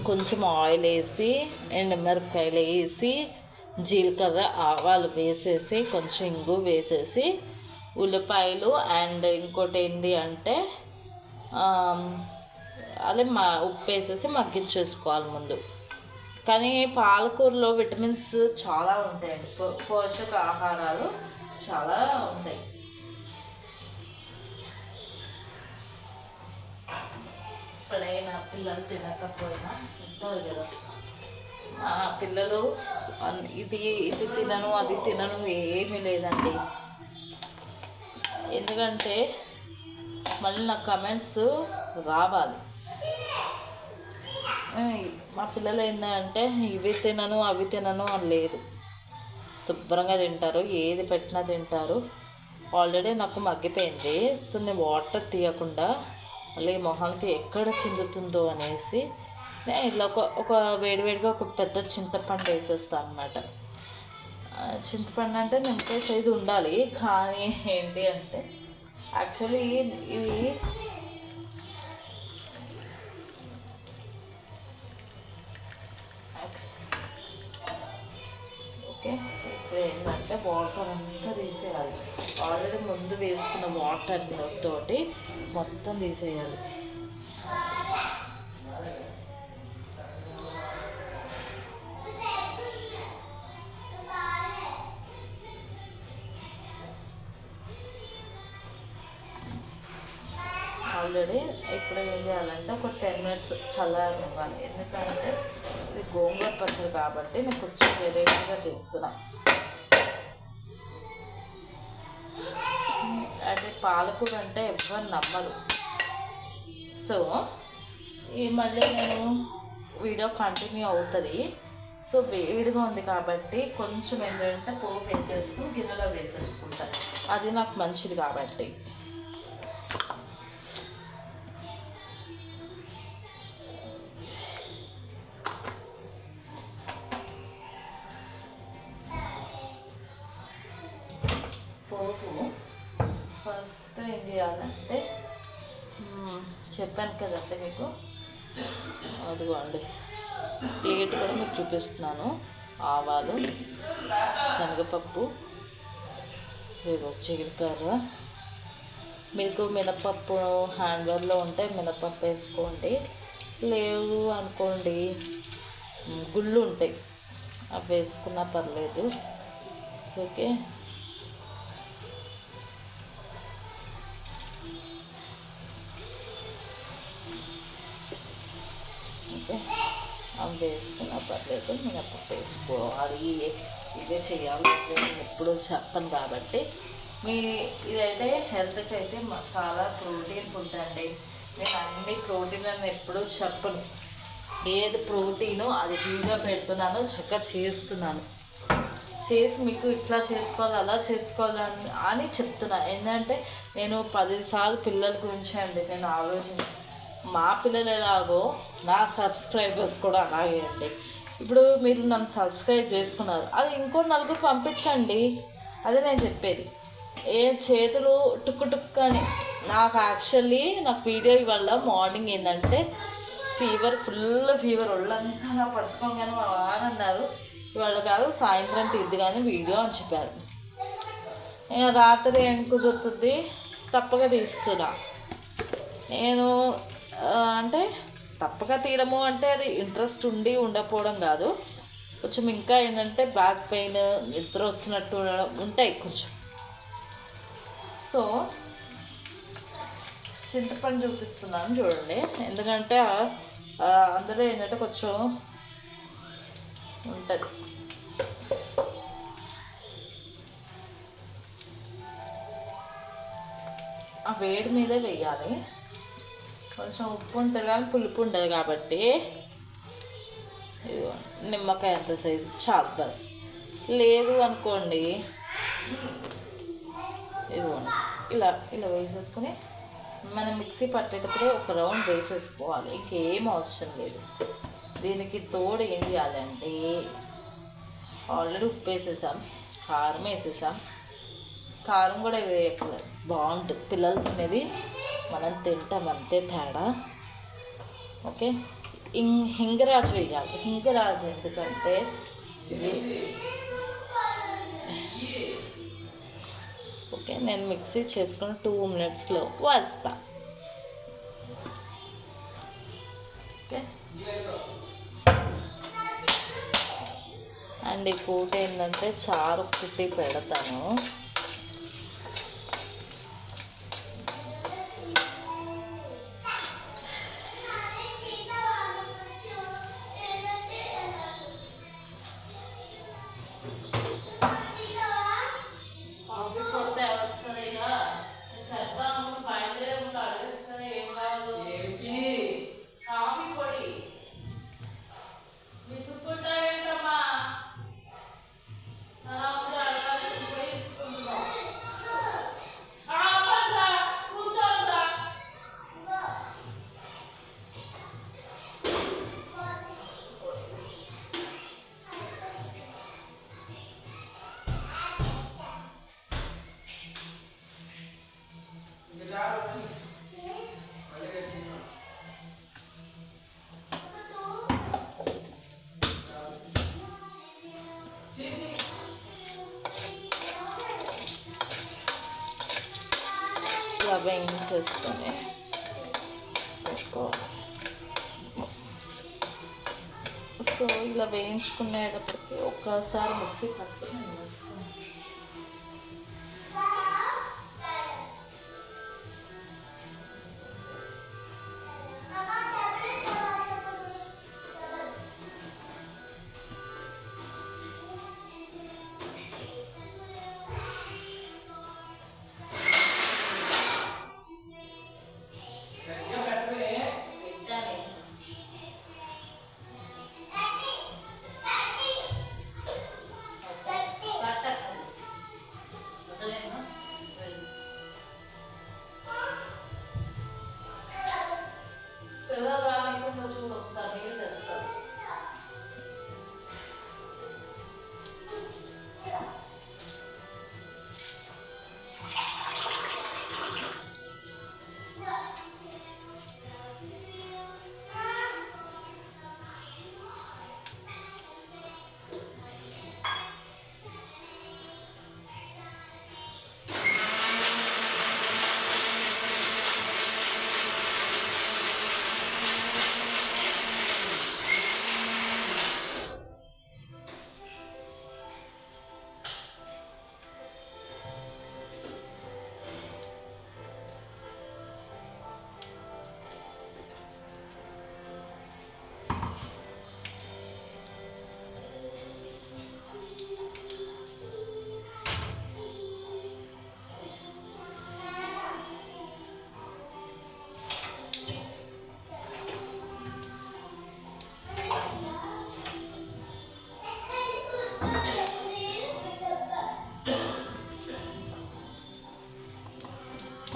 కొంచెం ఆయిల్ వేసి ఎండుమిరపకాయలు వేసి జీలకర్ర ఆవాలు వేసేసి కొంచెం ఇంగు వేసేసి ఉల్లిపాయలు అండ్ ఇంకోటి ఏంటి అంటే అదే ఉప్పు వేసేసి మగ్గించేసుకోవాలి ముందు. కానీ పాలకూరలో విటమిన్స్ చాలా ఉంటాయండి, పోషక ఆహారాలు చాలా ఉంటాయి. ఎప్పుడైనా పిల్లలు తినకపోయినా ఉంటుంది కదా, పిల్లలు ఇది ఇది తినను అది తినను ఏమీ లేదండి. ఎందుకంటే మళ్ళీ నా కమెంట్స్ రావాలి. మా పిల్లలు ఏంటంటే ఇవి తినను అవి తినను అని లేదు, శుభ్రంగా తింటారు, ఏది పెట్టినా తింటారు. ఆల్రెడీ నాకు మగ్గిపోయింది, సో నేను వాటర్ తీయకుండా మళ్ళీ మొహానికి ఎక్కడ చిందుతుందో అనేసి ఇలా ఒక వేడివేడిగా ఒక పెద్ద చింతపండు వేసేస్తాను అనమాట. చింతపండు అంటే నిమ్మకాయ సైజు ఉండాలి, కానీ ఏంటి అంటే యాక్చువల్లీ ఇవి ఓకే. ఇప్పుడు ఏంటంటే వాటర్ అంతా తీసేయాలి, ఆల్రెడీ ముందు వేసుకున్న వాటర్ తోటి మొత్తం తీసేయాలి. ఆల్రెడీ ఇప్పుడు ఏం చేయాలంటే ఒక 10 minutes చల్లారనివ్వాలి. ఎందుకంటే ఇది గోంగూర పచ్చడి కాబట్టి నేను కొంచెం వెరైటీగా చేస్తున్నా. అంటే పాలకూర అంటే ఎవరు నమ్మరు, సో ఈ మళ్ళీ నేను వీడియో కంటిన్యూ అవుతుంది. సో వేడిగా ఉంది కాబట్టి కొంచెం ఏంటంటే పోపు వేసేసుకుని గిన్నెలో వేసేసుకుంటాను, అది నాకు మంచిది కాబట్టి. పోపు ఫస్ట్ ఏం చేయాలంటే చెప్పాను కదండి మీకు, అదిగోండి ప్లేట్ కూడా మీకు చూపిస్తున్నాను. ఆవాలు, శనగపప్పు, జీలకర్ర, మీకు మినపప్పు హ్యాండ్వర్లో ఉంటే మినపప్పు వేసుకోండి, లేవు అనుకోండి గుళ్ళు ఉంటాయి అవి వేసుకున్నా పర్లేదు. ఓకే, అవి వేసుకున్నా పర్లేదు, మినపప్పు వేసుకోవాలి. ఇదే చేయాలి ఎప్పుడూ చెప్పను కాబట్టి. ఇదైతే హెల్త్కి అయితే చాలా ప్రోటీన్ ఫుడ్ అండి. నేను అన్ని ప్రోటీన్ అని ఎప్పుడూ చెప్పను, ఏది ప్రోటీను అది ఫ్రీగా పెడుతున్నాను, చక్కగా చేస్తున్నాను. చేసి మీకు ఇట్లా చేసుకోవాలి అలా చేసుకోవాలని అని చెప్తున్నాను. ఏంటంటే నేను 10 సార్లు పిల్లల గురించి అండి నేను ఆలోచించి, మా పిల్లలు ఎలాగో నా సబ్స్క్రైబర్స్ కూడా అలాగే అండి. ఇప్పుడు మీరు నన్ను సబ్స్క్రైబ్ చేసుకున్నారు, అది ఇంకో నలుగురు పంపించండి, అదే నేను చెప్పేది. ఏ చేతులు టుక్కు టుక్కు అని నాకు యాక్చువల్లీ నాకు వీడియో వల్ల మార్నింగ్ ఏంటంటే ఫుల్ ఫీవర్ ఒళ్ళంతా పట్టుకోగానే అన్నారు. ఇవాళ కాదు సాయంత్రం తీద్ది కానీ వీడియో అని చెప్పారు. ఇక రాత్రి ఏం కుదురుతుంది, తప్పక తీస్తున్నా నేను. అంటే తప్పక తీయడము అంటే అది ఇంట్రెస్ట్ ఉండి ఉండకపోవడం కాదు, కొంచెం ఇంకా ఏంటంటే బ్యాక్ పెయిన్, నిద్ర వచ్చినట్టు ఉంటాయి కొంచెం. సో చింతపండు చూపిస్తున్నాను చూడండి, ఎందుకంటే అందులో ఏంటంటే కొంచెం ఉంటుంది. ఆ వేడి మీదే వేయాలి, కొంచెం ఉప్పు ఉంటుంది కానీ పులుపు ఉండదు కాబట్టి. ఇదిగో నిమ్మకాయ అంత సైజు చాలు బస్. లేదు అనుకోండి ఇదిగోండి ఇలా ఇలా వేసేసుకుని మనం మిక్సీ పట్టేటప్పుడే ఒక రౌండ్ వేసేసుకోవాలి, ఇంకేం అవసరం లేదు. దీనికి తోడు ఏం చేయాలంటే ఆల్రెడీ ఉప్పు వేసేసాం, కారం వేసేసాం. కారం కూడా వేయట్లేదు, బాగుంటుంది. పిల్లలు తినేది మనం తింటాం అంతే తేడా. ఓకే, హింగరాజు వేయాలి. హింగరాజు ఎందుకంటే ఇది ఓకే. నేను మిక్సీ చేసుకుని 2 minutesలో వస్తా. ఓకే. అండ్ ఈ పూట ఏంటంటే చారు కుట్టి పెడతాను. ఇలా వేయించేసుకొని పెట్టుకోవాలి. సో ఇలా వేయించుకునేటప్పటికి ఒక్కసారి మిక్సీ పట్టుకొని వేస్తాను.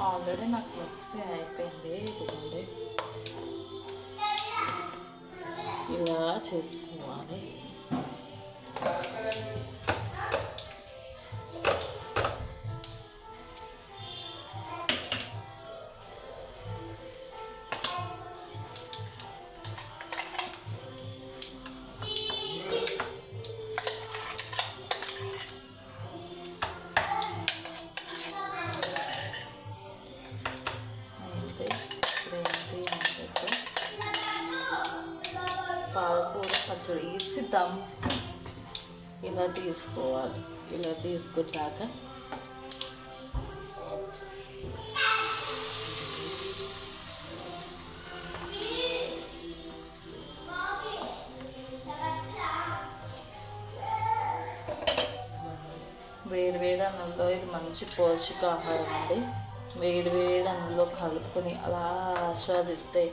ఆల్రెడీ నాకు మిక్సీ అయిపోయింది. ఇదిగోండి ఇలా చేసుకోవాలి. పాలకూర పచ్చడి వేసి దమ్ ఇలా తీసుకోవాలి. ఇలా తీసుకున్నాక వేడి అన్నంలో ఇది మంచి పౌష్టికాహారం అండి. వేడి అన్నంలో కలుపుకొని అలా ఆస్వాదిస్తే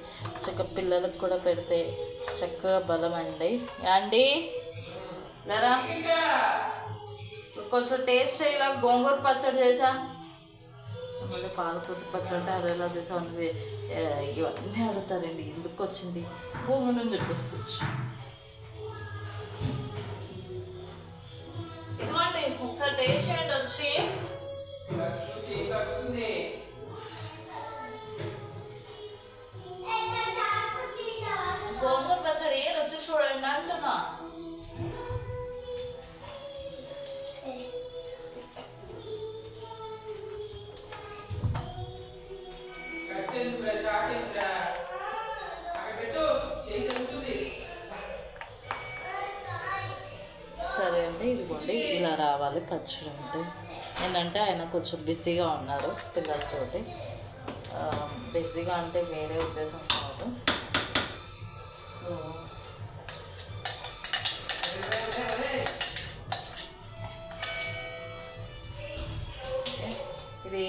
చక్కగా పిల్లలకు కూడా పెడితే చక్కగా బలం అండి. అండి లేరా కొంచెం టేస్ట్ చేయాల. గోంగూర పచ్చడి చేసా, మళ్ళీ పాలకూర పచ్చడి అంటే అది ఎలా చేసావు నువ్వు ఇవన్నీ అడుగుతారండి. ఎందుకు వచ్చింది భూమి నుంచి చెప్పేసుకోవచ్చు. ఇదిగోండి ఒకసారి టేస్ట్ చేయండి వచ్చి. గోంగూర చూడండి అంటున్నా. సరే అండి, ఇదిగోండి ఇలా రావాలి పచ్చడి అంటే. ఏంటంటే ఆయన కొంచెం బిజీగా ఉన్నారు పిల్లలతోటి. బిజీగా అంటే వేరే ఉద్దేశం కాదు. సో ఇది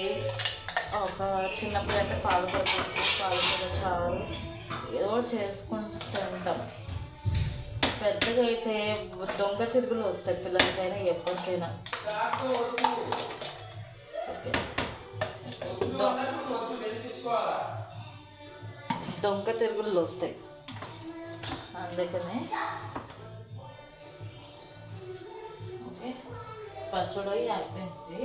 ఒక చిన్నప్పుడు అయితే పాలకూర చారు ఏదో చేసుకుంటూ ఉంటాం. పెద్దగా అయితే దొంగ తిరుగులు వస్తాయి పిల్లలకైనా ఎప్పటికైనా. దొంగ తిరుగులు వస్తాయి, అందుకనే ఓకే. పచ్చడి అయిపోయింది.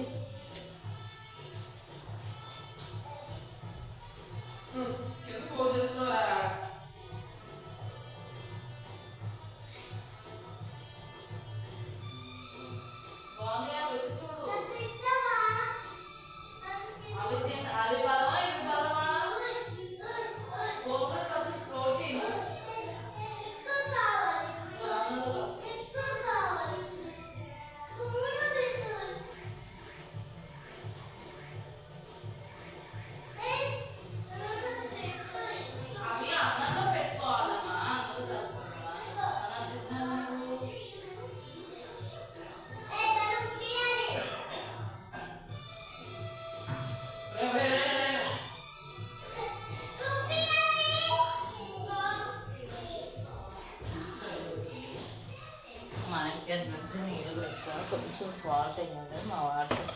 కొంచెం సాల్ట్ అయ్యింది మా వాటర్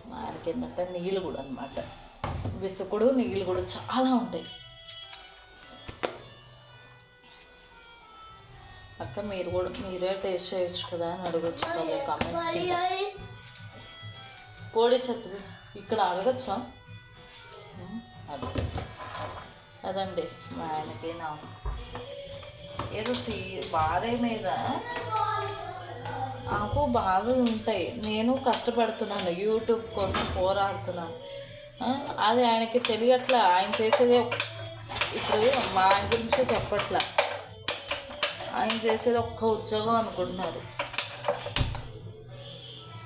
మా ఆయనకి ఏంటంటే నీళ్ళు కూడా అనమాట, విసుకుడు నీళ్ళు కూడా చాలా ఉంటాయి. అక్క మీరే టేస్ట్ చేయొచ్చు కదా అని అడగచ్చు కదా కామెంట్స్ కింద. పొడి చెత్త ఇక్కడ అడగచ్చా? అదండి మా ఆయనకి నాకు ఏదో బాధ మీద నాకు బాధలు ఉంటాయి. నేను కష్టపడుతున్నాను, యూట్యూబ్ కోసం పోరాడుతున్నాను. అది ఆయనకి తెలియట్లా. ఆయన చేసేదే ఇప్పుడు మా ఆయన గురించే చెప్పట్లా, ఆయన చేసేది ఒక్క ఉద్యోగం అనుకుంటున్నారు.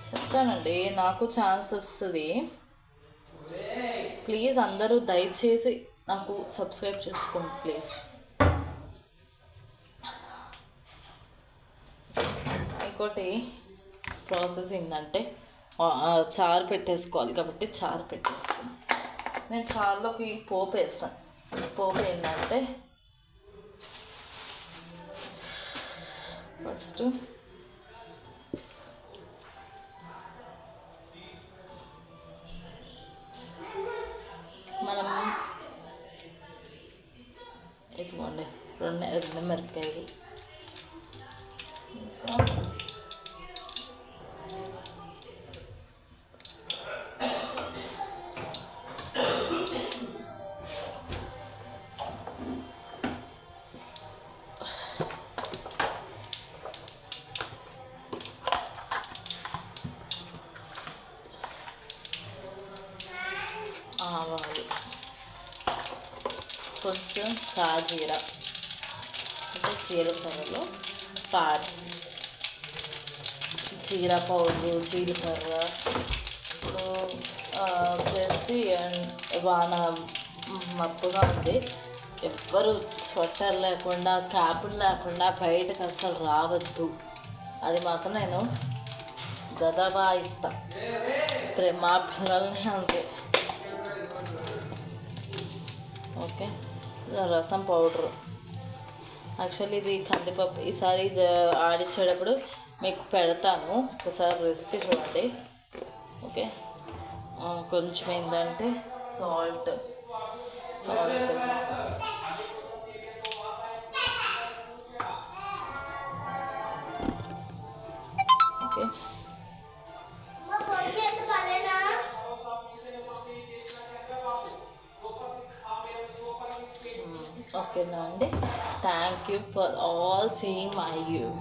చెప్తానండి, నాకు ఛాన్స్ వస్తుంది. ప్లీజ్ అందరూ దయచేసి నాకు సబ్స్క్రైబ్ చేసుకోండి ప్లీజ్. ఇంకోటి ప్రాసెస్ ఏంటంటే చారు పెట్టేసుకోవాలి కాబట్టి చారు పెట్టేస్తాను. నేను చారులోకి పోపు వేస్తాను. పోపు ఏంటంటే ఫస్ట్ మనం ఇదిగోండి రెండు మిరపకాయలు, ఇంకా ఆవాలు, కొంచెం సాజీర అంటే జీలకర్రలో పాడ్స్, జీర పౌడరు, జీలకర్ర. ఇప్పుడు వచ్చేసి వాన మబ్బుగా ఉంది, ఎవ్వరు స్వెటర్ లేకుండా క్యాపులు లేకుండా బయటకు అసలు రావద్దు. అది మాత్రం నేను గదబా ఇస్తాను. మా పిల్లల్ని అంతే. ఓకే, రసం పౌడరు. యాక్చువల్లీ ఇది కందిపప్పు. ఈసారి ఆడిచ్చేటప్పుడు మీకు పెడతాను, ఒకసారి రెసిపీ చూడండి. ఓకే, కొంచెం ఏంటంటే సాల్ట్ వేసేస్తాను. ఓకే, ఓకేనా. అండి. Thank you for all seeing my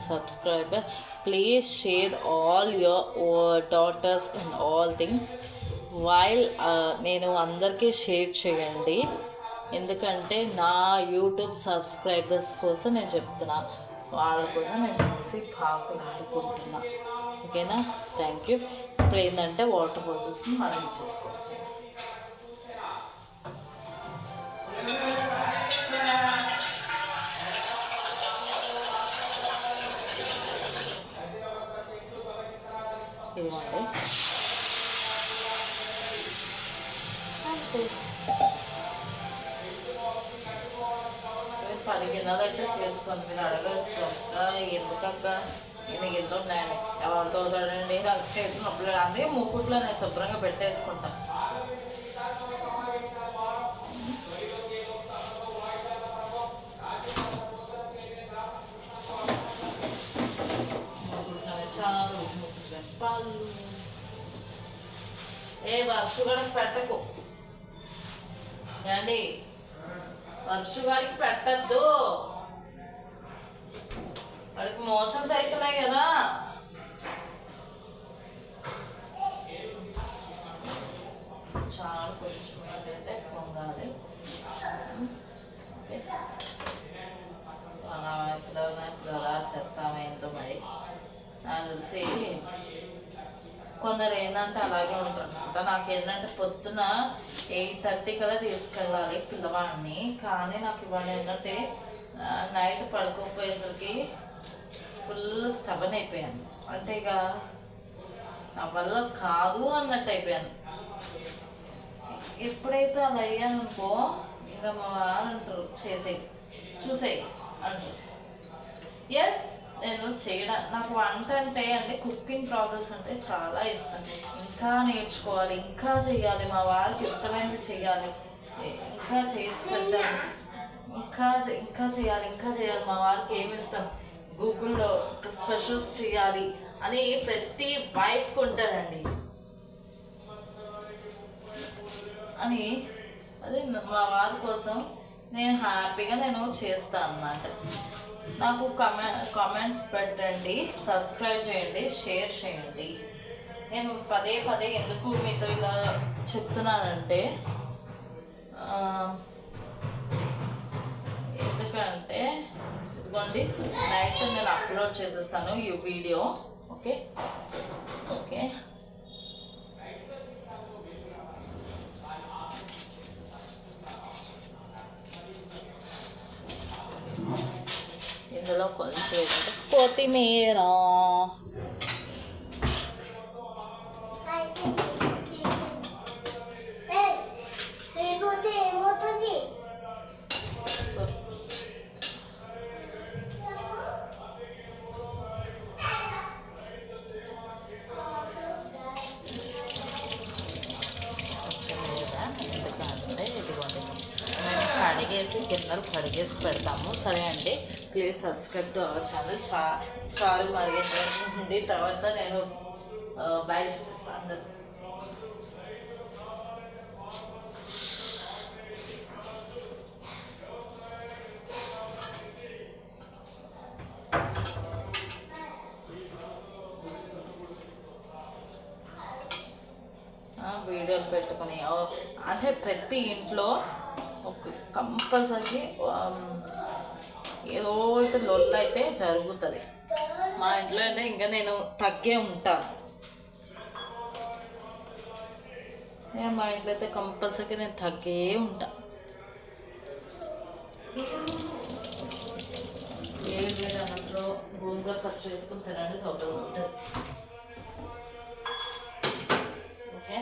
subscriber. Please share all your daughters and all things while నేను అందరికీ షేర్ చేయండి. ఎందుకంటే నా యూట్యూబ్ సబ్స్క్రైబర్స్ కోసం నేను చెప్తున్నా, వాళ్ళ కోసం నేను చేసి పాకులాడుకుంటున్నా. ఓకేనా? Thank you. ఇప్పుడు ఏంటంటే వాటర్ పోసేసుకుని మనం ఇచ్చేసుకోవాలి. ఇవ్వండి. మీరు 10 గిన్నెలంటే చేసుకోండి. మీరు అడగచ్చు అక్క ఎందుకక్క నేను గిన్నెలు ఉన్నాయని. ఎవరితో వదలండి, నాకు చేతి నొప్పులు అందుకే మూకుట్లో నేను శుభ్రంగా పెట్టేసుకుంటాను. చాలు పళ్ళు వర్షగాడికి పెట్టకు అండి, వర్షగాడికి పెట్టద్దు. వాడికి మోషన్స్ అవుతున్నాయి కదా. చాలా కొంచెం ఏంటంటే పొంగాలి. అలా ఇప్పుడు అలా చెప్తామేంటో మరి. నాకు తెలిసి కొందరు ఏంటంటే అలాగే ఉంటారు అనమాట. నాకు ఏంటంటే పొద్దున 8:30 కల్లా తీసుకెళ్ళాలి పిల్లవాడిని. కానీ నాకు ఇవాళ ఏంటంటే నైట్ పడుకోపోయేసరికి ఫుల్ స్టబన్ అయిపోయాను. అంటే ఇక నా వల్ల కాదు అన్నట్టు అయిపోయాను. ఎప్పుడైతే అలా అయ్యాను అనుకో, ఇంకా మా వారు అంటారు చేసేయి చూసేయి అంటారు. ఎస్, నేను చేయడం నాకు వంట అంటే కుకింగ్ ప్రాసెస్ అంటే చాలా ఇష్టం. ఇంకా నేర్చుకోవాలి, ఇంకా చేయాలి, మా వారికి ఇష్టమైనది చేయాలి, ఇంకా చేసి పెట్టాలి, ఇంకా చేయాలి. మా వారికి ఏమి ఇష్టం, గూగుల్లో స్పెషల్స్ చేయాలి అని ప్రతి వైఫ్కి ఉంటుందండి. అని అది మా వారి కోసం నేను హ్యాపీగా చేస్తాను అన్నమాట. నాకు కామెంట్స్ పెట్టండి, సబ్స్క్రైబ్ చేయండి, షేర్ చేయండి. నేను పదే ఎందుకు మీతో ఇలా చెప్తున్నానంటే, ఎందుకంటే ఇదిగోండి నైట్ నేను అప్లోడ్ చేసేస్తాను ఈ వీడియో. ఓకే. ఇందులో కొంచెం కొత్తిమీర, గిన్నెలు కడిగేసి పెడతాము. సరే అండి, please subscribe to our channel. చాలు మరిగింది తర్వాత నేను బాయ్ చూపిస్తాను అందరు. వీడియోలు పెట్టుకుని అంటే ప్రతి ఇంట్లో ఒక కంపల్సరీ ఏదో అయితే లొల్లు అయితే జరుగుతుంది. మా ఇంట్లో అంటే ఇంకా నేను తగ్గే ఉంటాను. మా ఇంట్లో అయితే కంపల్సరీ నేను తగ్గే ఉంటా. వేరే దాంట్లో గోంగూర ఖర్చు వేసుకుని తినండి, సౌకర్యం ఉంటుంది. ఓకే.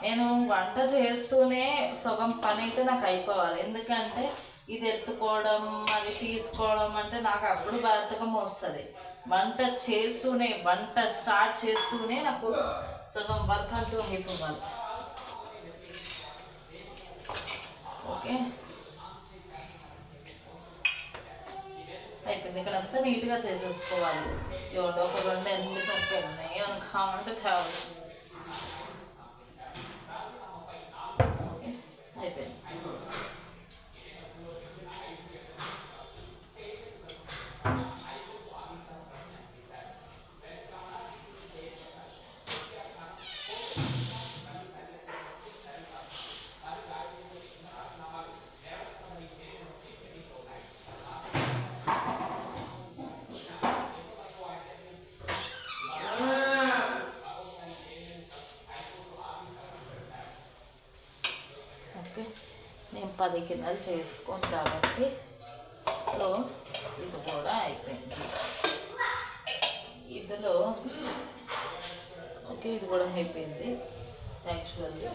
నేను వంట చేస్తూనే సగం పని అయితే నాకు అయిపోవాలి. ఎందుకంటే ఇది ఎత్తుకోవడం అది తీసుకోవడం అంటే నాకు అప్పుడు బద్ధకం వస్తుంది. వంట స్టార్ట్ చేస్తూనే నాకు సగం వర్క్ అంటూ అయిపోవాలి. ఓకే. అయిపోయింది. ఇక్కడ అంతా నీట్గా చేసేసుకోవాలి. ఎవరో ఒక 2 ఎనిమిది సరిపోయినాయి అని కావాలంటే తేవాలి. ఓకే అయిపోయింది. ఓకే నేను 10 గిన్నెలు చేసుకోను కాబట్టి సో ఇది కూడా అయిపోయింది. ఇందులో ఓకే ఇది కూడా అయిపోయింది. యాక్చువల్లీ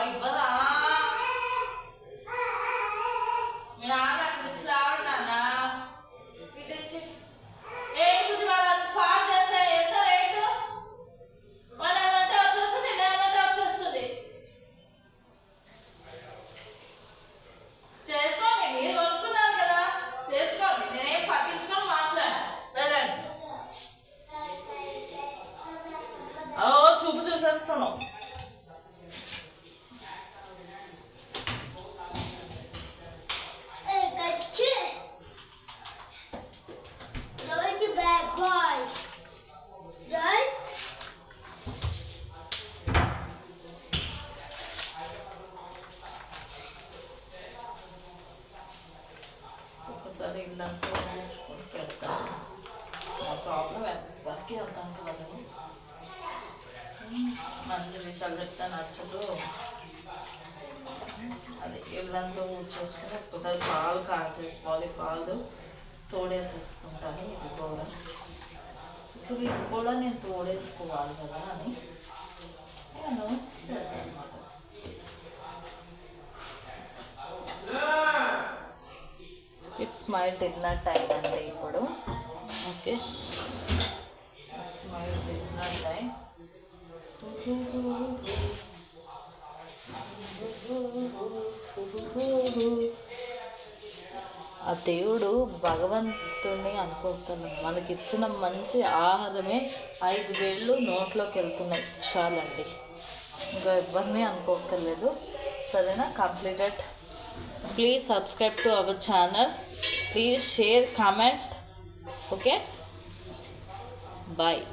ఇవ్వరా మీరు ఆడ నుంచి రావడానా ఇటు ఏ గురించి వాళ్ళ ఫార్ చేస్తే ఎంత రేటు వాళ్ళు ఏమంటే వచ్చేస్తుంది నేనంటే వచ్చేస్తుంది. చేసుకోండి మీరు కొనుక్కున్నారు కదా చేసుకోండి. నేనేం పట్టించుకొని మాట్లాడాను ప్రజెంట్. చూపు చూసేస్తున్నావు. ఒకసారి ఇల్లంతా ఉంచుకొని పెడతాను. నా ప్రాబ్లం ఎవరికి అర్థం కాదు. మంచి విషయాలు చెప్తే నచ్చదు. అది ఇల్లంతా ఊడ్చేసుకుని ఒక్కసారి పాలు కాచేసుకోవాలి. పాలు తోడేసేసుకుంటాను. ఇది కూడా నేను తోడేసుకోవాలి కదా అని నేను అనమాట. ఇట్స్ మై డిన్నర్ టైం అండి ఇప్పుడు. Okay it's my dinner time. ఆ దేవుడు భగవంతుడిని అనుకుంటున్నాం. మనకి ఇచ్చిన మంచి ఆహారమే 5 వేళ్ళు నోట్లోకి వెళ్తున్నాయి చాలండి. ఇంకా ఎవరిని అనుకోక్కర్లేదు. సరేనా? Completed. Please subscribe to our channel. Please share, comment. Okay? Bye.